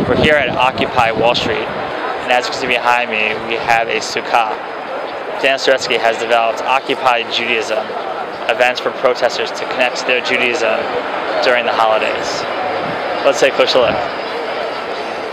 We're here at Occupy Wall Street, and as you can see behind me, we have a Sukkot. Dan Soretsky has developed Occupy Judaism, events for protesters to connect to their Judaism during the holidays. Let's take a closer look.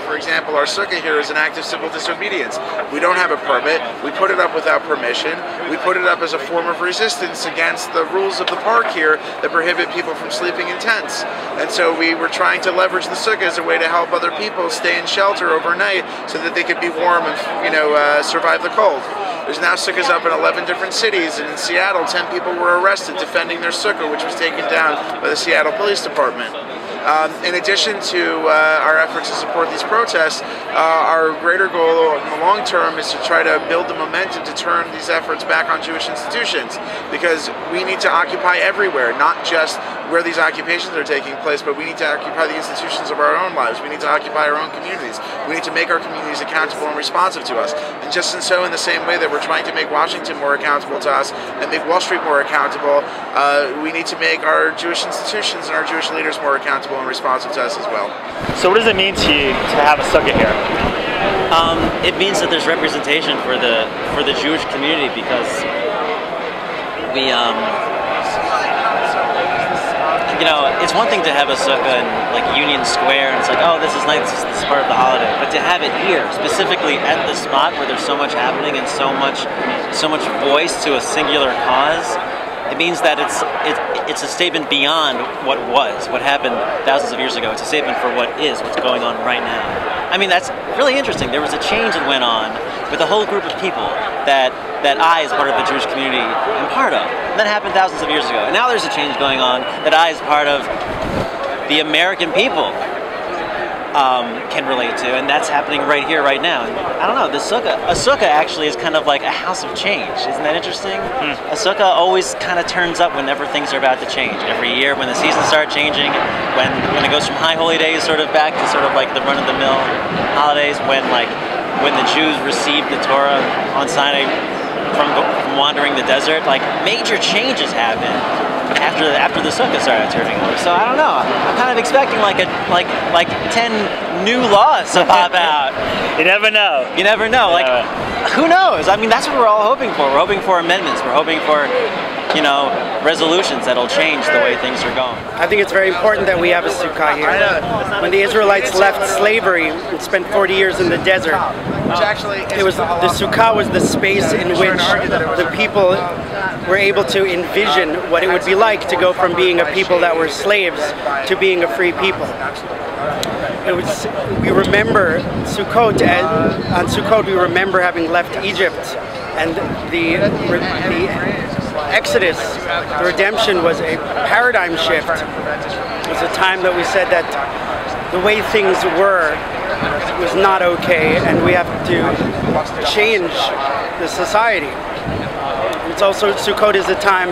For example, our sukkah here is an act of civil disobedience. We don't have a permit. We put it up without permission. We put it up as a form of resistance against the rules of the park here that prohibit people from sleeping in tents. And so we were trying to leverage the sukkah as a way to help other people stay in shelter overnight so that they could be warm and, survive the cold. There's now sukkahs up in 11 different cities, and in Seattle, 10 people were arrested defending their sukkah, which was taken down by the Seattle Police Department. In addition to our efforts to support these protests, our greater goal in the long term is to try to build the momentum to turn these efforts back on Jewish institutions, because we need to occupy everywhere, not just where these occupations are taking place, but we need to occupy the institutions of our own lives. We need to occupy our own communities. We need to make our communities accountable and responsive to us. And just in the same way that we're trying to make Washington more accountable to us and make Wall Street more accountable, we need to make our Jewish institutions and our Jewish leaders more accountable and responsive to us as well. So what does it mean to you to have a sukkah here? It means that there's representation for the Jewish community, because we it's one thing to have a sukkah in like Union Square, and it's like, oh, this is nice, this is part of the holiday. But to have it here, specifically at the spot where there's so much happening and so much voice to a singular cause, it means that it's a statement beyond what was, what happened thousands of years ago. It's a statement for what is, what's going on right now. I mean, that's really interesting. There was a change that went on with a whole group of people that I, as part of the Jewish community, am part of. And that happened thousands of years ago. And now there's a change going on that I, as part of the American people, can relate to, and that's happening right here, right now. And I don't know, a sukkah actually is kind of like a house of change. Isn't that interesting? A sukkah always kind of turns up whenever things are about to change. Every year, when the seasons start changing, when it goes from high holy days sort of back to sort of like the run-of-the-mill holidays, when the Jews received the Torah on Sinai from wandering the desert, like major changes happen after the sukkah started turning over. So I don't know. I'm kind of expecting like 10 new laws to pop out. You never know. You never know. Like, who knows? I mean, that's what we're all hoping for. We're hoping for amendments. We're hoping for, resolutions that'll change the way things are going. I think it's very important that we have a sukkah here. When the Israelites left slavery and spent 40 years in the desert, the sukkah was the space in which the people were able to envision what it would be like to go from being a people that were slaves to being a free people. We remember Sukkot, on Sukkot we remember having left Egypt, and the Exodus, the redemption, was a paradigm shift. It was a time that we said that the way things were was not okay, and we have to change the society. It's also, Sukkot is a time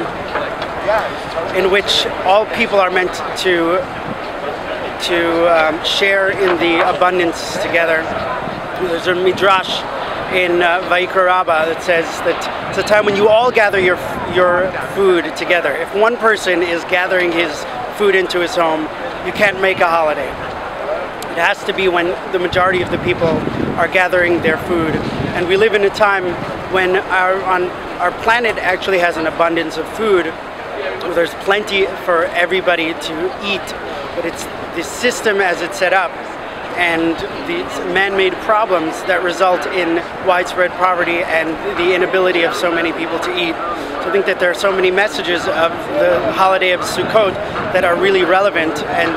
in which all people are meant to share in the abundance together. There's a midrash in Vayikra Rabbah that says that it's a time when you all gather your food together. If one person is gathering his food into his home, you can't make a holiday. It has to be when the majority of the people are gathering their food. And we live in a time when our planet actually has an abundance of food. There's plenty for everybody to eat, but it's the system as it's set up and these man-made problems that result in widespread poverty and the inability of so many people to eat. So I think that there are so many messages of the holiday of Sukkot that are really relevant, and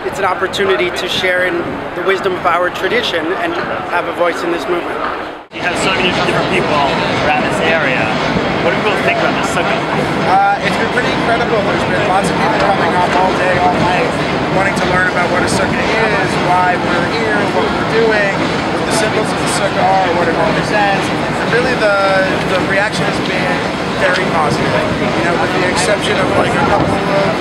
it's an opportunity to share in the wisdom of our tradition and have a voice in this movement. You have so many different people around this area. What do people think about this sukkah? It's been pretty incredible. There's been lots of people coming up all day, all night, wanting to learn about what a sukkah is, why we're here, what we're doing, what the symbols of the sukkah are, what it represents. And really the reaction has been very positive. With the exception of like a couple of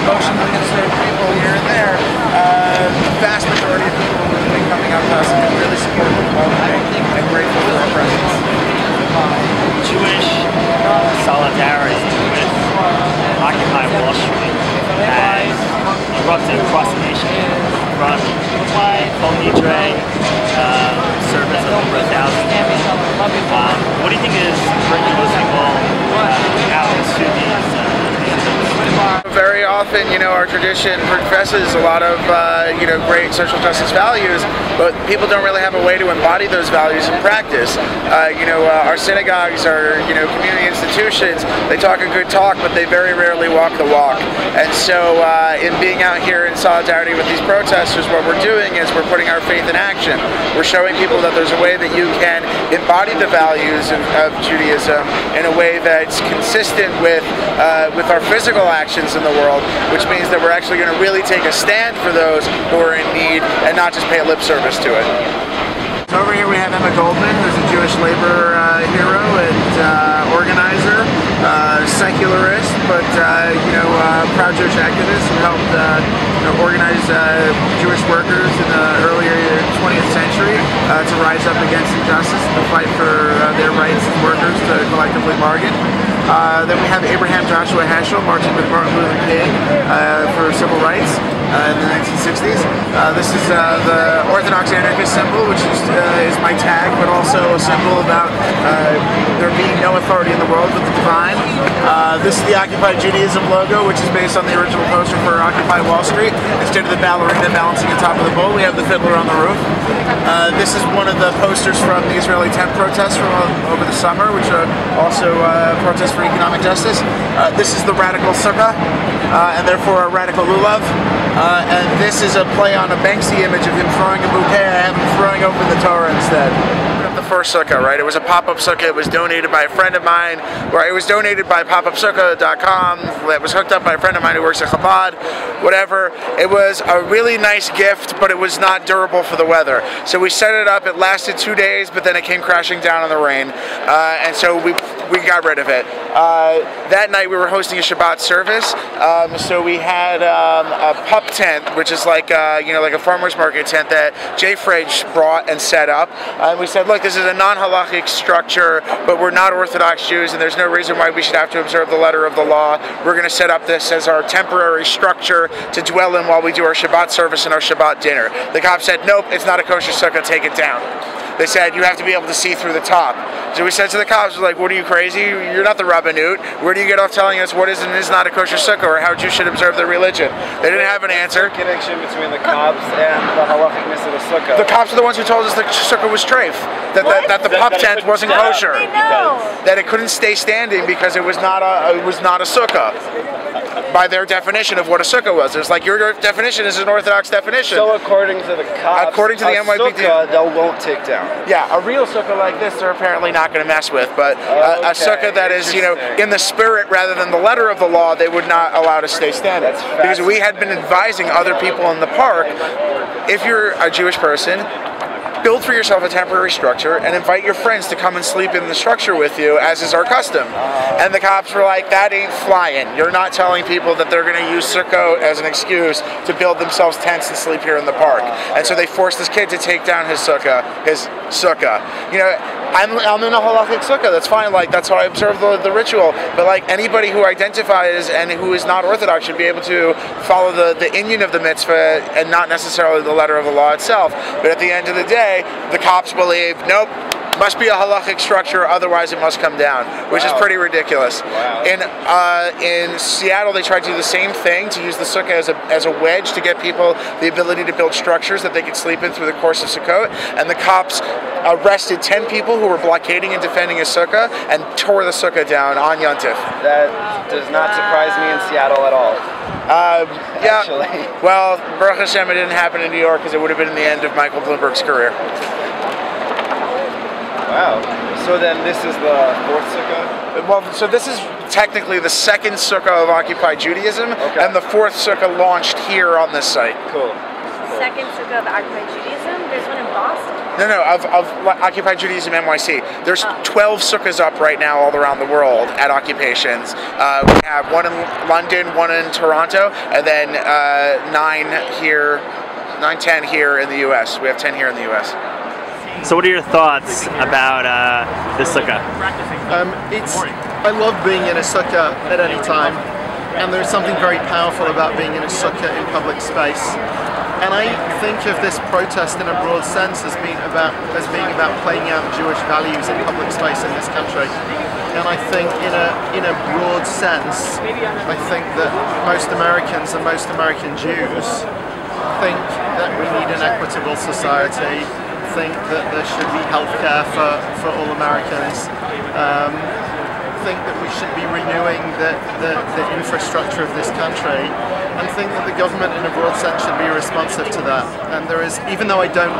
emotionally disturbed people here and there, the vast majority of people have been coming up to us and been really supportive of welcoming and grateful for our presence. Jewish solidarity with Occupy Wall Street has erupted across the nation from Occupy told me during service of over 1,000. What do you think is bringing those people out to these Very often, our tradition professes a lot of, great social justice values, but people don't really have a way to embody those values in practice. Our synagogues are, community institutions. They talk a good talk, but they very rarely walk the walk. And so, in being out here in solidarity with these protesters, what we're doing is we're putting our faith in action. We're showing people that there's a way that you can embody the values of Judaism in a way that's consistent with our physical actions in the world, which means that we're actually going to really take a stand for those who are in need and not just pay lip service to it. So over here we have Emma Goldman, who's a Jewish labor hero and organizer, secularist, but proud Jewish activist who helped organize Jewish workers in the earlier 20th century to rise up against injustice and to fight for their rights as workers to collectively bargain. Then we have Abraham Joshua Heschel marching with Martin Luther King for civil rights in the 1960s. This is the Orthodox anarchist symbol, which is my tag, but also a symbol about there being no authority in the world but the divine. This is the Occupy Judaism logo, which is based on the original poster for Occupy Wall Street. Instead of the ballerina balancing on top of the bull, we have the fiddler on the roof. This is one of the posters from the Israeli tent protests from over the summer, which are also protests for economic justice. This is the radical sukkah, and therefore a radical lulav. And this is a play on a Banksy image of him throwing a bouquet. I have him throwing open the Torah instead. The first sukkah, right? It was a pop-up sukkah. It was donated by a friend of mine, or it was donated by popupsukkah.com. That was hooked up by a friend of mine who works at Chabad, whatever. It was a really nice gift, but it was not durable for the weather. So we set it up. It lasted 2 days, but then it came crashing down in the rain, and so we got rid of it. That night we were hosting a Shabbat service, so we had a pup tent, which is like like a farmer's market tent that Jay Fridge brought and set up. And we said, look, this is a non-halachic structure, but we're not Orthodox Jews, and there's no reason why we should have to observe the letter of the law. We're going to set up this as our temporary structure to dwell in while we do our Shabbat service and our Shabbat dinner. The cops said, nope, it's not a kosher sukkah, take it down. They said, you have to be able to see through the top. So we said to the cops, like, what are you, crazy? You're not the Rabbanut. Where do you get off telling us what is and is not a kosher sukkah, or how Jews should observe their religion? They didn't have an answer. What's the connection between the cops and the halachicness of the sukkah? The cops are the ones who told us the sukkah was treif. That the pup tent wasn't kosher. That it couldn't stay standing because it was not a sukkah. By their definition of what a sukkah was. It's like your definition is an Orthodox definition. So according to the cops, according to the NYPD, sukkah they won't take down. Yeah, a real sukkah like this they're apparently not going to mess with, but a sukkah that is, in the spirit rather than the letter of the law, they would not allow to stay standing. Because we had been advising other people in the park, if you're a Jewish person, build for yourself a temporary structure and invite your friends to come and sleep in the structure with you, as is our custom. And the cops were like, that ain't flying. You're not telling people that they're going to use Sukkot as an excuse to build themselves tents and sleep here in the park. And so they forced this kid to take down his sukkah. I'm in a halachic sukkah, that's fine, like, that's how I observe the ritual. But like, anybody who identifies and who is not Orthodox should be able to follow the inyan of the mitzvah and not necessarily the letter of the law itself. But at the end of the day, the cops believe, nope, must be a halachic structure, otherwise it must come down, which is pretty ridiculous. In Seattle, they tried to do the same thing, to use the sukkah as a wedge to get people the ability to build structures that they could sleep in through the course of Sukkot, and the cops arrested 10 people who were blockading and defending a sukkah and tore the sukkah down on Yontif. That does not surprise me in Seattle at all. Yeah, actually. Well, Baruch Hashem, it didn't happen in New York because it would have been the end of Michael Bloomberg's career. Wow. So then this is the fourth sukkah? Well, so this is technically the second sukkah of Occupy Judaism, and the fourth sukkah launched here on this site. Cool. Second sukkah of Occupy Judaism? There's one in Boston. No, of Occupy Judaism NYC. There's 12 sukkahs up right now all around the world at occupations. We have one in London, one in Toronto, and then 10 here in the US. We have 10 here in the US. So what are your thoughts about this sukkah? I love being in a sukkah at any time, and there's something very powerful about being in a sukkah in public space. And I think of this protest in a broad sense as being about playing out Jewish values in public space in this country. And I think in a broad sense, I think that most Americans and most American Jews think that we need an equitable society, think that there should be healthcare for all Americans, think that we should be renewing the infrastructure of this country, and think that the government in a broad sense should be responsive to that. And there is, even though I don't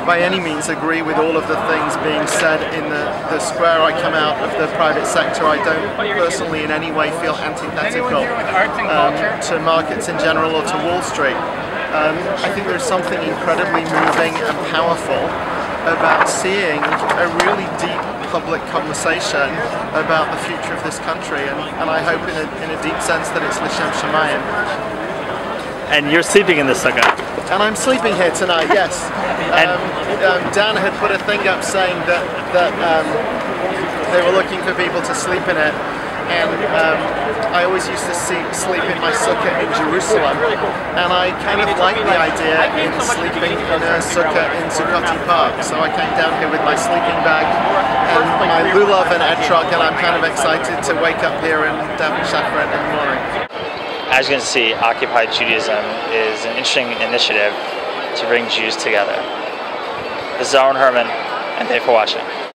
by any means agree with all of the things being said in the square I come out of the private sector, I don't personally in any way feel antithetical to markets in general or to Wall Street. I think there's something incredibly moving and powerful about seeing a really deep public conversation about the future of this country, and I hope in a deep sense that it's L'Shem Shamayim. And you're sleeping in the sukkah. And I'm sleeping here tonight, yes. Dan had put a thing up saying that they were looking for people to sleep in it, and I always used to sleep in my sukkah in Jerusalem, and I kind of like the idea in sleeping in a sukkah in Sukkot Park. So I came down here with my sleeping bag and my lulav and etrog, and I'm kind of excited to wake up here and daven Shacharit in the morning. As you can see, Occupy Judaism is an interesting initiative to bring Jews together. This is Aaron Herman, and thanks for watching.